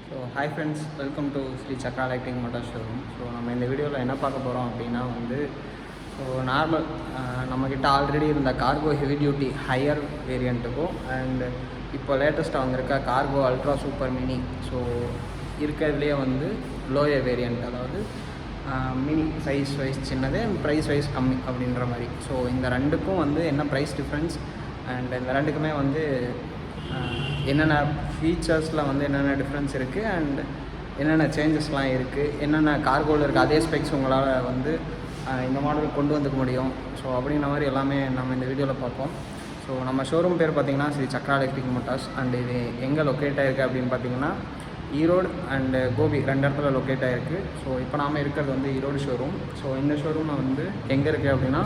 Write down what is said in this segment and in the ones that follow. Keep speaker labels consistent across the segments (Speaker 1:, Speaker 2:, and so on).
Speaker 1: So hi friends, welcome to Shri Chakra electric motor showroom. So நம்ம இந்த வீடியோவில் என்ன பார்க்க போகிறோம் அப்படின்னா ஸோ நார்மல் நம்மக்கிட்ட ஆல்ரெடி இருந்த கார்கோ ஹெவி டியூட்டி ஹையர் வேரியண்ட்டுக்கும் அண்ட் இப்போ லேட்டஸ்ட்டாக வந்திருக்க cargo ultra super mini so இருக்கிறதுலேயே லோயர் வேரியண்ட், அதாவது மினி சைஸ் வைஸ் சின்னது அண்ட் ப்ரைஸ் வைஸ் கம்மி அப்படின்ற மாதிரி. ஸோ இந்த ரெண்டுக்கும் என்ன ப்ரைஸ் டிஃப்ரென்ஸ் அண்ட் இந்த ரெண்டுக்குமே என்னென்ன ஃபீச்சர்ஸில் என்னென்ன டிஃப்ரென்ஸ் இருக்குது அண்ட் என்னென்ன சேஞ்சஸ்லாம் இருக்குது, என்னென்ன கார்கோவில் இருக்குது அதே ஸ்பெக்ஸ் உங்களால் இந்த மாடல் கொண்டு வந்துக்க முடியும். ஸோ அப்படின்ற மாதிரி எல்லாமே நம்ம இந்த வீடியோவில் பார்ப்போம். ஸோ நம்ம ஷோரூம் பேர் பார்த்திங்கன்னா Sri Chakra electric motors. And இது எங்கே லொக்கேட் ஆகிருக்கு அப்படின்னு பார்த்திங்கன்னா ஈரோடு அண்டு கோபி ரெண்டு இடத்துல லொக்கேட் ஆகிருக்கு. ஸோ இப்போ நாம் இருக்கிறது ஈரோடு ஷோரூம். ஸோ இந்த ஷோரூம் எங்கே இருக்குது அப்படின்னா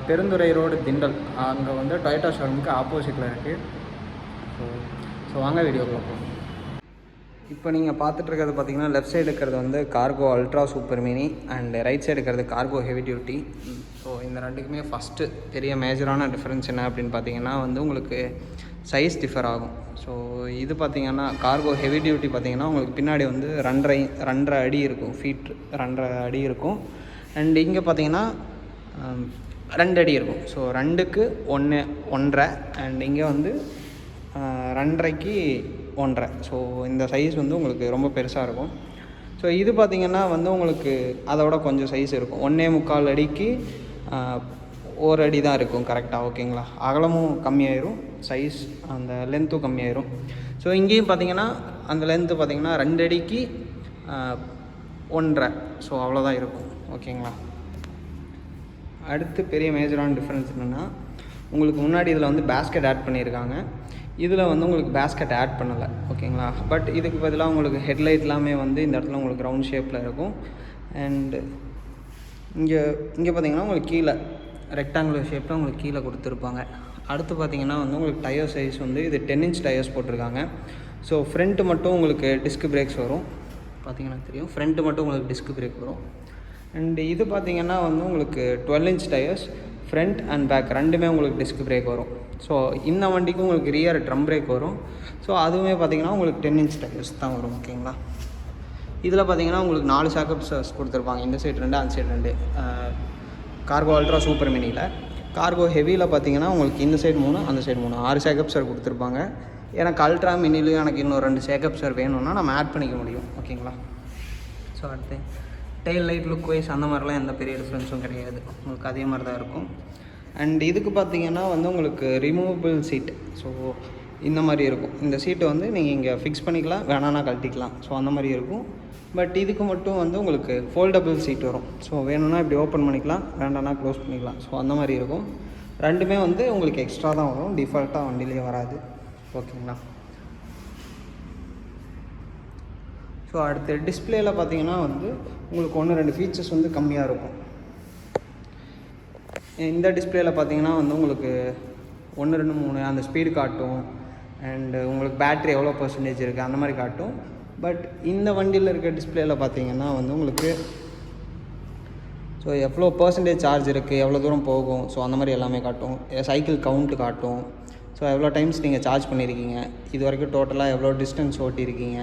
Speaker 1: பெருந்துறை ரோடு திண்டல், அங்கே டொயோட்டா ஷோரூமுக்கு ஆப்போசிட்டில் இருக்குது. ஸோ வாங்க வீடியோக்குள்ள போகும். இப்போ நீங்கள் பார்த்துட்ருக்கிறது பார்த்திங்கன்னா லெஃப்ட் சைடு இருக்கிறது cargo ultra super mini and right side இருக்கிறது கார்கோ ஹெவி டியூட்டி. ஸோ இந்த ரெண்டுக்குமே ஃபஸ்ட்டு பெரிய மேஜரான டிஃப்ரென்ஸ் என்ன அப்படின்னு பார்த்தீங்கன்னா உங்களுக்கு சைஸ் டிஃபர் ஆகும். ஸோ இது பார்த்திங்கன்னா கார்கோ ஹெவி டியூட்டி பார்த்திங்கன்னா உங்களுக்கு பின்னாடி 2.5 அடி இருக்கும், ஃபீட் 2.5 அடி இருக்கும். அண்ட் இங்கே பார்த்திங்கன்னா 2 அடி இருக்கும். ஸோ 2க்கு 1.5 அண்ட் இங்கே 2.5க்கு 1.5. ஸோ இந்த சைஸ் உங்களுக்கு ரொம்ப பெருசாக இருக்கும். ஸோ இது பார்த்திங்கன்னா உங்களுக்கு அதோட கொஞ்சம் சைஸ் இருக்கும், 1.25 அடிக்கு 1 அடி தான் இருக்கும் கரெக்டாக, ஓகேங்களா. அகலமும் கம்மியாயிரும், சைஸ் அந்த லென்த்தும் கம்மியாயிரும். ஸோ இங்கேயும் பார்த்திங்கன்னா அந்த லென்த்து பார்த்திங்கன்னா 2 அடிக்கு 1.5. ஸோ அவ்வளோதான் இருக்கும், ஓகேங்களா. அடுத்து பெரிய மேஜரான டிஃப்ரென்ஸ் என்னென்னா உங்களுக்கு முன்னாடி இதில் பேஸ்கெட் ஆட் பண்ணியிருக்காங்க, இதில் உங்களுக்கு பேஸ்கெட் ஆட் பண்ணலை, ஓகேங்களா. பட் இதுக்கு பதிலாக உங்களுக்கு ஹெட்லைட் எல்லாமே இந்த இடத்துல உங்களுக்கு ரவுண்ட் ஷேப்பில் இருக்கும். அண்டு இங்கே பார்த்திங்கன்னா உங்களுக்கு கீழே ரெக்டாங்குலர் ஷேப்பில் உங்களுக்கு கீழே கொடுத்துருப்பாங்க. அடுத்து பார்த்திங்கன்னா உங்களுக்கு டயர் சைஸ் இது 10 inch டயர்ஸ் போட்டிருக்காங்க. ஸோ ஃப்ரண்ட்டு மட்டும் உங்களுக்கு டிஸ்க் பிரேக்ஸ் வரும், பார்த்திங்கன்னா தெரியும், ஃப்ரண்ட்டு மட்டும் உங்களுக்கு டிஸ்க் பிரேக் வரும். அண்டு இது பார்த்திங்கன்னா உங்களுக்கு 12 inch tyres, front and back ரெண்டுமே உங்களுக்கு டிஸ்க் பிரேக் வரும். ஸோ இந்த வண்டிக்கு உங்களுக்கு ரியர் ட்ரம் பிரேக் வரும். ஸோ அதுவுமே பார்த்திங்கன்னா உங்களுக்கு 10 inch டயர்ஸ் தான் வரும், ஓகேங்களா. இதில் பார்த்திங்கன்னா உங்களுக்கு 4 ஷாக்கப்ஸர்ஸ் கொடுத்துருப்பாங்க, இந்த சைடு 2 அந்த சைடு 2. கார்கோ அல்ட்ரா சூப்பர் மினியில். கார்கோ ஹெவியில் பார்த்திங்கன்னா உங்களுக்கு இந்த சைடு 3 அந்த சைடு 3 6 ஷாக்கப்ஸர் கொடுத்துருப்பாங்க. எனக்கு அல்ட்ரா மினிலையும் எனக்கு இன்னும் 2 ஷாக்கப்ஸர் வேணும்னா நம்ம ஆட் பண்ணிக்க முடியும், ஓகேங்களா. ஸோ அடுத்து டெயில் லைட் லுக் வைஸ் அந்த மாதிரிலாம் எந்த பெரிய டிஃப்ரென்ஸும் கிடையாது, உங்களுக்கு அதே மாதிரி தான் இருக்கும். அண்ட் இதுக்கு பார்த்திங்கன்னா உங்களுக்கு ரிமூவபிள் சீட். ஸோ இந்த மாதிரி இருக்கும். இந்த சீட்டை நீங்கள் இங்கே ஃபிக்ஸ் பண்ணிக்கலாம், வேணான்னா கழட்டிக்கலாம். ஸோ அந்த மாதிரி இருக்கும். பட் இதுக்கு மட்டும் உங்களுக்கு ஃபோல்டபுள் சீட் வரும். ஸோ வேணும்னா இப்படி ஓப்பன் பண்ணிக்கலாம், வேண்டாம்னா க்ளோஸ் பண்ணிக்கலாம். ஸோ அந்த மாதிரி இருக்கும். ரெண்டுமே உங்களுக்கு எக்ஸ்ட்ரா தான் வரும், டிஃபால்ட்டாக வண்டியிலே வராது, ஓகேங்களா. ஸோ அடுத்து டிஸ்பிளேயில் பார்த்திங்கன்னா உங்களுக்கு 1-2 ஃபீச்சர்ஸ் கம்மியாக இருக்கும். இந்த டிஸ்பிளேயில் பார்த்திங்கன்னா உங்களுக்கு 1, 2, 3 அந்த ஸ்பீடு காட்டும். அண்டு உங்களுக்கு பேட்ரி எவ்வளோ பர்சன்டேஜ் இருக்குது அந்த மாதிரி காட்டும். பட் இந்த வண்டியில் இருக்க டிஸ்பிளேயில் பார்த்திங்கன்னா உங்களுக்கு ஸோ எவ்வளோ பர்சன்டேஜ் சார்ஜ் இருக்குது, எவ்வளோ தூரம் போகும், ஸோ அந்த மாதிரி எல்லாமே காட்டும். சைக்கிள் கவுண்ட்டு காட்டும். ஸோ எவ்வளோ டைம்ஸ் நீங்கள் சார்ஜ் பண்ணியிருக்கீங்க, இது வரைக்கும் டோட்டலாக எவ்வளோ டிஸ்டன்ஸ் ஓட்டியிருக்கீங்க.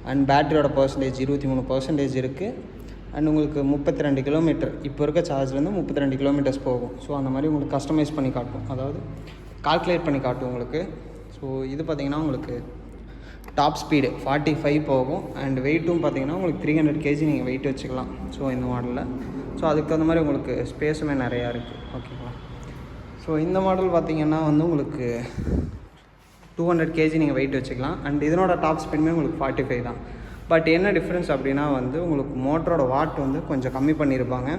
Speaker 1: அண்ட் பேட்டரியோட பர்சன்டேஜ் 23% இருக்குது. அண்ட் உங்களுக்கு 32 கிலோமீட்டர் இப்போ இருக்க சார்ஜ்லேருந்து 32 கிலோமீட்டர்ஸ் போகும். ஸோ அந்த மாதிரி உங்களுக்கு கஸ்டமைஸ் பண்ணி காட்டும், அதாவது கால்குலேட் பண்ணி காட்டும் உங்களுக்கு. ஸோ இது பார்த்திங்கன்னா உங்களுக்கு டாப் ஸ்பீடு 45 போகும். அண்ட் வெயிட்டும் பார்த்திங்கன்னா உங்களுக்கு 300 kg நீங்கள் வெயிட் வச்சுக்கலாம். ஸோ இந்த மாடலில் ஸோ அதுக்கு தகுந்த மாதிரி உங்களுக்கு ஸ்பேஸுமே நிறையா இருக்குது, ஓகேங்களா. ஸோ இந்த மாடல் பார்த்திங்கன்னா உங்களுக்கு 200 kg நீங்கள் வெயிட் வச்சுக்கலாம். அண்ட் இதனோட டாப் ஸ்பீடுமே உங்களுக்கு 45 தான். பட் என்ன டிஃப்ரென்ஸ் அப்படின்னா உங்களுக்கு மோட்டரோட வாட் கொஞ்சம் கம்மி பண்ணியிருப்பாங்க.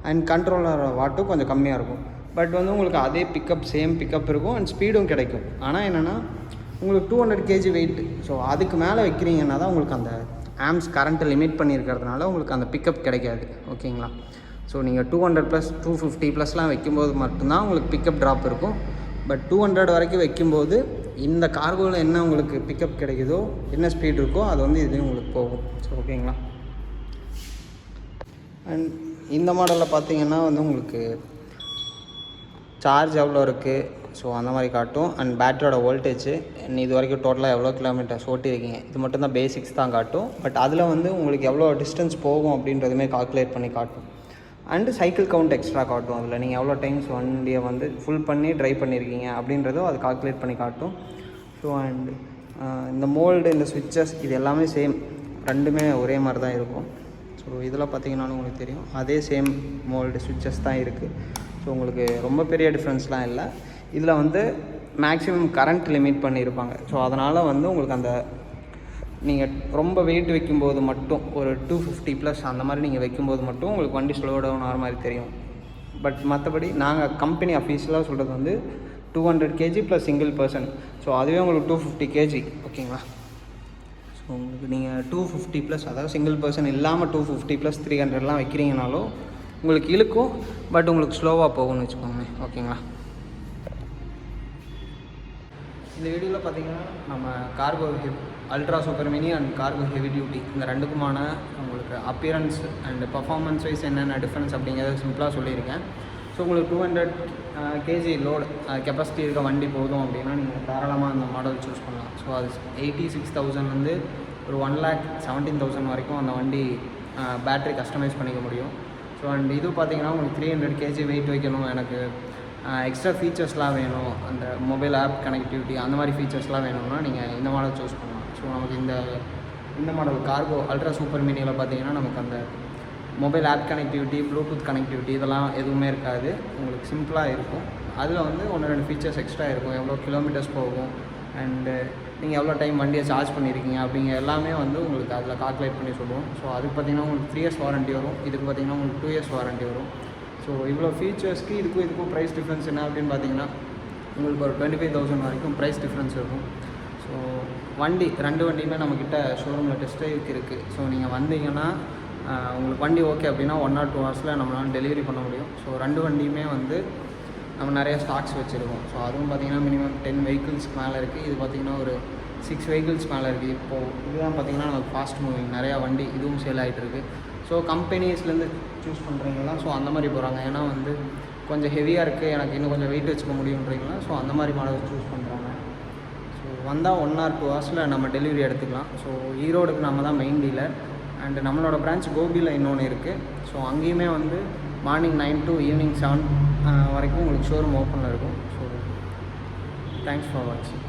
Speaker 1: அண்ட் கண்ட்ரோலரோட வாட்டும் கொஞ்சம் கம்மியாக இருக்கும். பட் உங்களுக்கு அதே பிக்கப், சேம் பிக்கப் இருக்கும் அண்ட் ஸ்பீடும் கிடைக்கும். ஆனால் என்னென்னா உங்களுக்கு 200 kg வெயிட், ஸோ அதுக்கு மேலே வைக்கிறீங்கன்னா தான் உங்களுக்கு அந்த ஆம்ஸ் கரண்ட்டை லிமிட் பண்ணியிருக்கிறதுனால உங்களுக்கு அந்த பிக்கப் கிடைக்காது, ஓகேங்களா. ஸோ நீங்கள் 200+, 250+லாம் வைக்கும்போது மட்டும்தான் உங்களுக்கு பிக்கப் ட்ராப் இருக்கும். பட் 200 வரைக்கும் வைக்கும்போது இந்த கார்கோவில் என்ன உங்களுக்கு பிக்கப் கிடைக்குதோ, என்ன ஸ்பீட் இருக்கோ அது இதுலேயும் உங்களுக்கு போகும். ஸோ ஓகேங்களா. அண்ட் இந்த மாடலில் பார்த்திங்கன்னா உங்களுக்கு சார்ஜ் எவ்வளோ இருக்குது, ஸோ அந்த மாதிரி காட்டும். அண்ட் பேட்டரியோட வோல்டேஜ் இது வரைக்கும் டோட்டலாக எவ்வளோ கிலோமீட்டர்ஸ் ஓட்டியிருக்கீங்க, இது மட்டும் தான் பேசிக்ஸ் தான் காட்டும். பட் அதில் வந்து உங்களுக்கு எவ்வளோ டிஸ்டன்ஸ் போகும் அப்படின்றதுமே கால்குலேட் பண்ணி காட்டும். அண்டு சைக்கிள் கவுண்ட் எக்ஸ்ட்ரா காட்டும். அதில் நீங்கள் எவ்வளோ டைம்ஸ் வண்டியை வந்து ஃபுல் பண்ணி ட்ரைவ் பண்ணியிருக்கீங்க அப்படின்றதும் அது கால்குலேட் பண்ணி காட்டும். ஸோ அண்டு இந்த மோல்டு, இந்த ஸ்விட்சஸ், இது எல்லாமே சேம், ரெண்டுமே ஒரே மாதிரி தான் இருக்கும். ஸோ இதில் பார்த்தீங்கன்னாலும் உங்களுக்கு தெரியும், அதே சேம் மோல்டு ஸ்விட்சஸ் தான் இருக்குது. ஸோ உங்களுக்கு ரொம்ப பெரிய டிஃப்ரென்ஸ்லாம் இல்லை. இதில் வந்து மேக்ஸிமம் கரண்ட் லிமிட் பண்ணியிருப்பாங்க. ஸோ அதனால் வந்து உங்களுக்கு அந்த நீங்கள் ரொம்ப வெயிட் வைக்கும்போது மட்டும் ஒரு 250+ அந்த மாதிரி நீங்கள் வைக்கும்போது மட்டும் உங்களுக்கு வண்டி ஸ்லோ டவுன் ஆகிற மாதிரி தெரியும். பட் மற்றபடி நாங்கள் கம்பெனி அஃபீஷியலாக சொல்கிறது வந்து 200 kg + சிங்கிள் பர்சன். ஸோ அதுவே உங்களுக்கு 250 kg, ஓகேங்களா? ஸோ உங்களுக்கு நீங்கள் 250+, அதாவது சிங்கிள் பர்சன் இல்லாமல் 250 + 300லாம் வைக்கிறீங்கனாலும் உங்களுக்கு இழுக்கும். பட் உங்களுக்கு ஸ்லோவாக போகும்னு வச்சுக்கோங்க, ஓகேங்களா? இந்த வீடியோவில் பார்த்தீங்கன்னா நம்ம cargo ultra super mini and cargo heavy duty இந்த ரெண்டுக்குமான உங்களுக்கு அப்பியரன்ஸ் அண்ட் பர்ஃபார்மன்ஸ் வைஸ் என்னென்ன டிஃப்ரென்ஸ் அப்படிங்கிறத சிம்பிளாக சொல்லியிருக்கேன். ஸோ உங்களுக்கு 200 kg லோடு கெப்பாசிட்டி இருக்க வண்டி போதும் அப்படின்னா நீங்கள் தாராளமாக அந்த மாடல் சூஸ் பண்ணலாம். ஸோ அது 86,000 ஒரு 1,17,000 வரைக்கும் அந்த வண்டி பேட்ரி கஸ்டமைஸ் பண்ணிக்க முடியும். ஸோ அண்ட் இது பார்த்தீங்கன்னா உங்களுக்கு 300 kg வெயிட் வைக்கணும், எனக்கு எக்ஸ்ட்ரா ஃபீச்சர்ஸ்லாம் வேணும், அந்த மொபைல் ஆப் கனெக்டிவிட்டி அந்த மாதிரி ஃபீச்சர்ஸ்லாம் வேணும்னா நீங்கள் இந்த மாடல் சூஸ் பண்ணலாம். ஸோ நமக்கு இந்த மாடல் கார்கோ அல்ட்ரா சூப்பர் மினியில் பார்த்தீங்கன்னா நமக்கு அந்த mobile app connectivity, Bluetooth connectivity இதெல்லாம் எதுவுமே இருக்காது. உங்களுக்கு சிம்பிளாக இருக்கும். அதில் வந்து 1-2 ஃபீச்சர்ஸ் எக்ஸ்ட்ரா இருக்கும். எவ்வளோ கிலோமீட்டர்ஸ் போகும் அண்டு நீங்கள் எவ்வளோ டைம் வண்டியை சார்ஜ் பண்ணியிருக்கீங்க அப்படிங்கிற எல்லாமே வந்து உங்களுக்கு அதில் கால்குலேட் பண்ணி சொல்லுவோம். ஸோ அதுக்கு பார்த்திங்கன்னா உங்களுக்கு 3 years வாரண்ட்டி வரும். இதுக்கு பார்த்திங்கன்னா உங்களுக்கு 2 years வாரண்ட்டி வரும். ஸோ இவ்வளோ ஃபீச்சர்ஸ்க்கு இதுக்கும் ப்ரைஸ் டிஃப்ரென்ஸ் என்ன அப்படின்னு பார்த்தீங்கன்னா உங்களுக்கு ஒரு 25,000 வரைக்கும் ப்ரைஸ் டிஃப்ரென்ஸ் இருக்கும். ஸோ ரெண்டு வண்டியுமே நம்மக்கிட்ட ஷோரூமில் டெஸ்ட் ட்ரைவுக்கு இருக்குது. ஸோ நீங்கள் வந்தீங்கன்னா உங்களுக்கு வண்டி ஓகே அப்படின்னா 1 or 2 hours நம்மளால் டெலிவரி பண்ண முடியும். ஸோ ரெண்டு வண்டியுமே வந்து நம்ம நிறைய ஸ்டாக்ஸ் வச்சுருக்கோம். ஸோ அதுவும் பார்த்திங்கன்னா மினிமம் 10 vehicles மேலே இருக்குது. இது பார்த்திங்கன்னா ஒரு 6 vehicles மேலே இருக்குது. இப்போது இதுதான் பார்த்திங்கன்னா நமக்கு ஃபாஸ்ட் மூவிங் நிறையா வண்டி இதுவும் சேல் ஆகிட்டு இருக்குது. ஸோ கம்பெனிஸ்லேருந்து சூஸ் பண்ணுறீங்களா, ஸோ அந்த மாதிரி போகிறாங்க. ஏன்னா வந்து கொஞ்சம் ஹெவியாக இருக்குது, எனக்கு இன்னும் கொஞ்சம் வெயிட் வச்சுக்க முடியுன்றீங்களா, ஸோ அந்த மாதிரி மாடல் சூஸ் பண்ணுறாங்க. ஸோ வந்தால் 1 or 2 hours நம்ம டெலிவரி எடுத்துக்கலாம். ஸோ ஈரோடுக்கு நம்ம தான் மெயின் டீலர். அண்டு நம்மளோட பிரான்ச் கோபியில் இன்னொன்று இருக்குது. ஸோ அங்கேயுமே வந்து மார்னிங் 9 to evening 7 வரைக்கும் உங்களுக்கு ஷோரூம் ஓப்பனில் இருக்கும். ஸோ தேங்க்ஸ் ஃபார் வாட்சிங்.